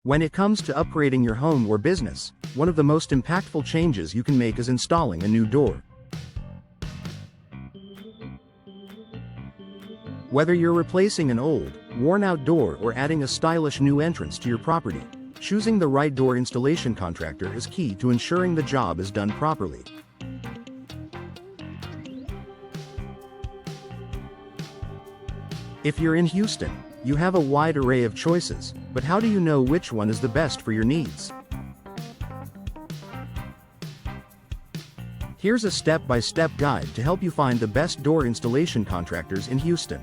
When it comes to upgrading your home or business, one of the most impactful changes you can make is installing a new door. Whether you're replacing an old, worn-out door or adding a stylish new entrance to your property, choosing the right door installation contractor is key to ensuring the job is done properly. If you're in Houston, you have a wide array of choices, but how do you know which one is the best for your needs? Here's a step-by-step guide to help you find the best door installation contractors in Houston.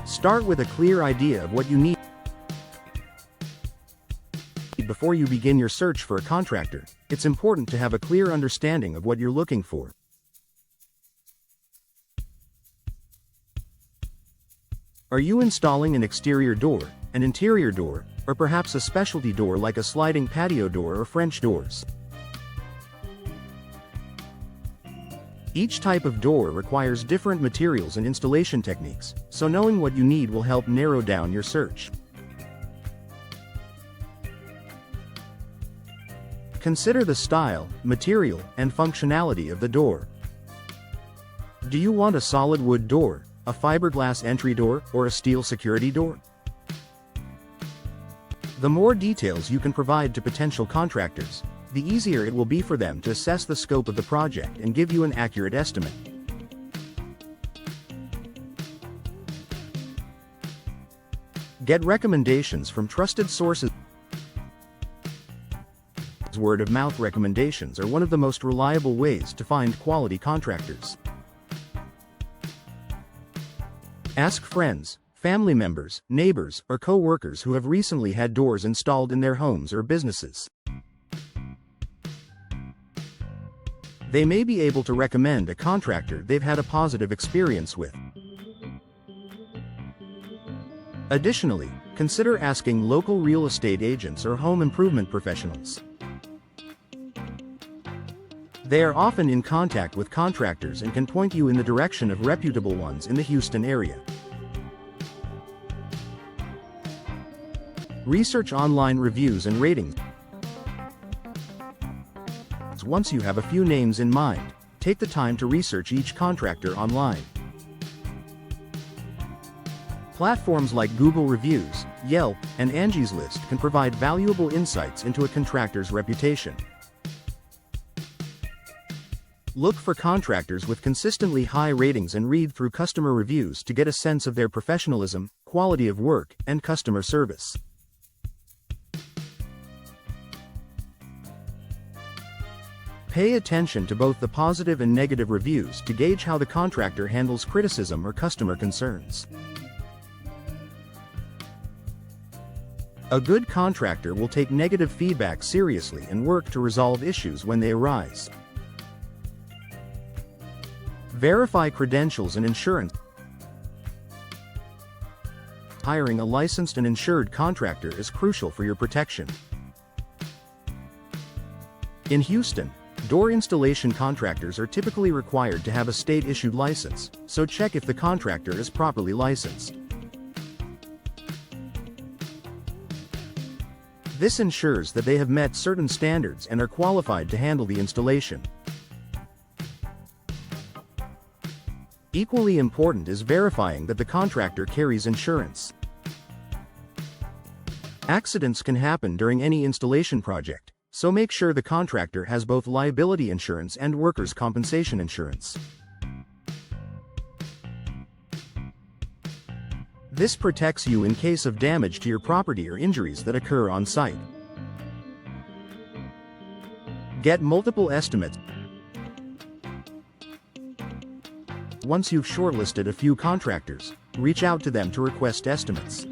Start with a clear idea of what you need before you begin your search for a contractor. It's important to have a clear understanding of what you're looking for. Are you installing an exterior door, an interior door, or perhaps a specialty door like a sliding patio door or French doors? Each type of door requires different materials and installation techniques, so knowing what you need will help narrow down your search. Consider the style, material, and functionality of the door. Do you want a solid wood door, a fiberglass entry door, or a steel security door? The more details you can provide to potential contractors, the easier it will be for them to assess the scope of the project and give you an accurate estimate. Get recommendations from trusted sources. Word-of-mouth recommendations are one of the most reliable ways to find quality contractors. Ask friends, family members, neighbors, or co-workers who have recently had doors installed in their homes or businesses. They may be able to recommend a contractor they've had a positive experience with. Additionally, consider asking local real estate agents or home improvement professionals. They are often in contact with contractors and can point you in the direction of reputable ones in the Houston area. Research online reviews and ratings. Once you have a few names in mind, take the time to research each contractor online. Platforms like Google Reviews, Yelp, and Angie's List can provide valuable insights into a contractor's reputation. Look for contractors with consistently high ratings and read through customer reviews to get a sense of their professionalism, quality of work, and customer service. Pay attention to both the positive and negative reviews to gauge how the contractor handles criticism or customer concerns. A good contractor will take negative feedback seriously and work to resolve issues when they arise. Verify credentials and insurance. Hiring a licensed and insured contractor is crucial for your protection. In Houston, door installation contractors are typically required to have a state-issued license, so check if the contractor is properly licensed. This ensures that they have met certain standards and are qualified to handle the installation. Equally important is verifying that the contractor carries insurance. Accidents can happen during any installation project, so make sure the contractor has both liability insurance and workers' compensation insurance. This protects you in case of damage to your property or injuries that occur on site. Get multiple estimates. Once you've shortlisted a few contractors, reach out to them to request estimates.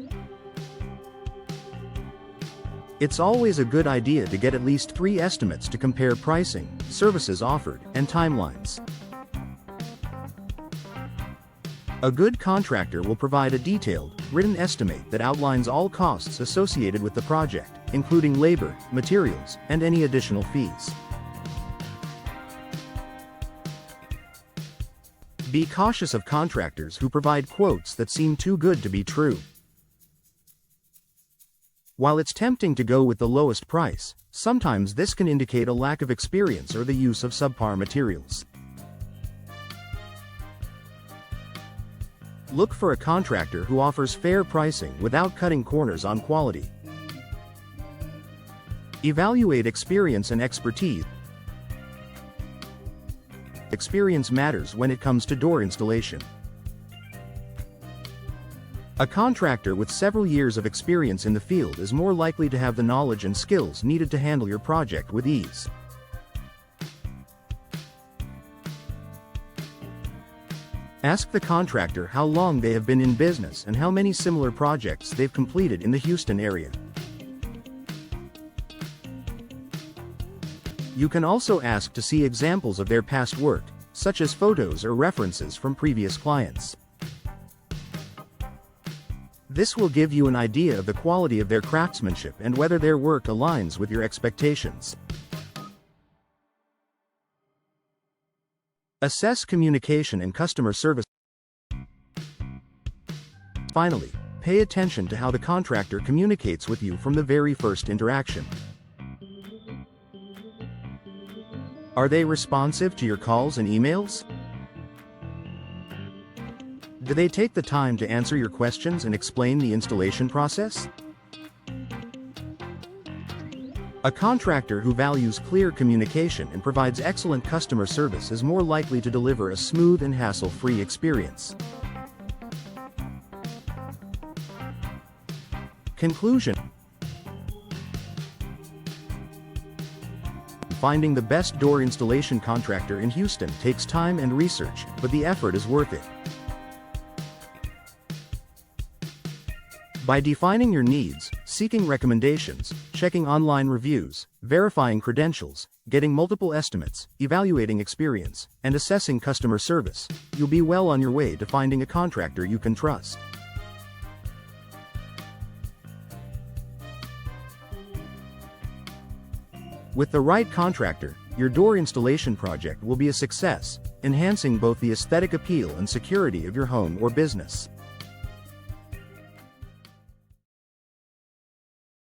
It's always a good idea to get at least 3 estimates to compare pricing, services offered, and timelines. A good contractor will provide a detailed, written estimate that outlines all costs associated with the project, including labor, materials, and any additional fees. Be cautious of contractors who provide quotes that seem too good to be true. While it's tempting to go with the lowest price, sometimes this can indicate a lack of experience or the use of subpar materials. Look for a contractor who offers fair pricing without cutting corners on quality. Evaluate experience and expertise. Experience matters when it comes to door installation. A contractor with several years of experience in the field is more likely to have the knowledge and skills needed to handle your project with ease. Ask the contractor how long they have been in business and how many similar projects they've completed in the Houston area. You can also ask to see examples of their past work, such as photos or references from previous clients. This will give you an idea of the quality of their craftsmanship and whether their work aligns with your expectations. Assess communication and customer service. Finally, pay attention to how the contractor communicates with you from the very first interaction. Are they responsive to your calls and emails? Do they take the time to answer your questions and explain the installation process? A contractor who values clear communication and provides excellent customer service is more likely to deliver a smooth and hassle-free experience. Conclusion: finding the best door installation contractor in Houston takes time and research, but the effort is worth it. By defining your needs, seeking recommendations, checking online reviews, verifying credentials, getting multiple estimates, evaluating experience, and assessing customer service, you'll be well on your way to finding a contractor you can trust. With the right contractor, your door installation project will be a success, enhancing both the aesthetic appeal and security of your home or business.